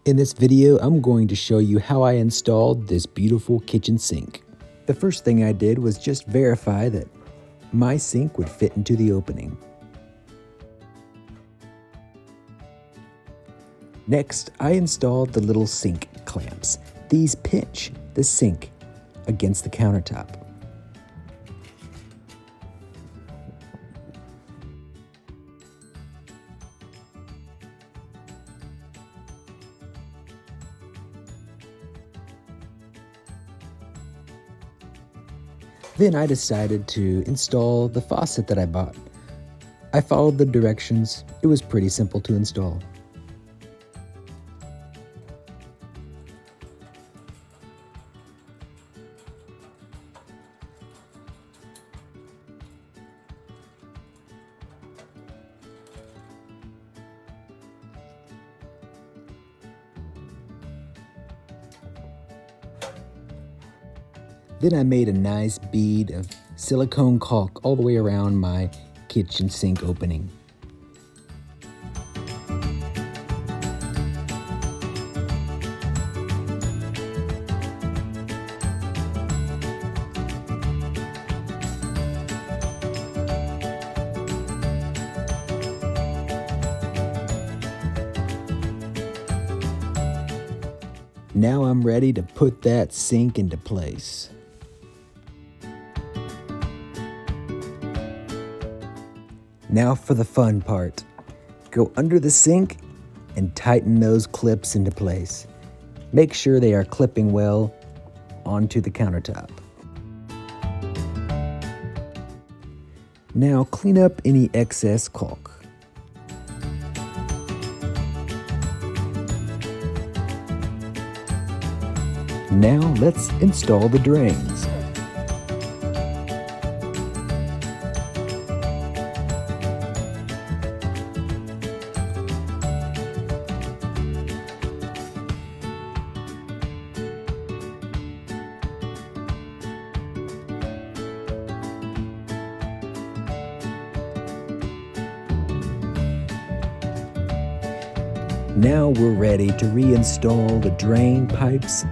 In this video, I'm going to show you how I installed this beautiful kitchen sink. The first thing I did was just verify that my sink would fit into the opening. Next, I installed the little sink clamps. These pinch the sink against the countertop. Then I decided to install the faucet that I bought. I followed the directions. It was pretty simple to install. Then I made a nice bead of silicone caulk all the way around my kitchen sink opening. Now I'm ready to put that sink into place. Now for the fun part. Go under the sink and tighten those clips into place. Make sure they are clipping well onto the countertop. Now clean up any excess caulk. Now let's install the drains. Now we're ready to reinstall the drain pipes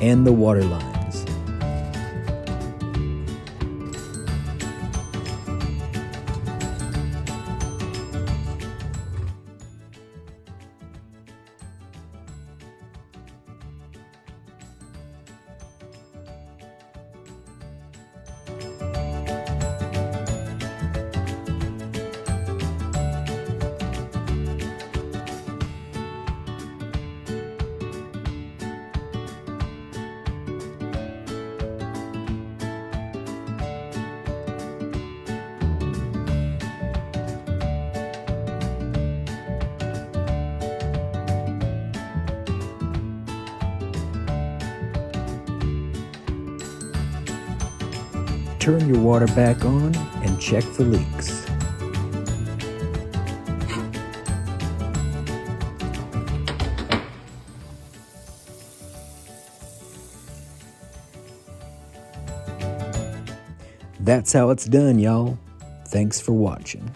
and the water lines. Turn your water back on and check for leaks. That's how it's done, y'all. Thanks for watching.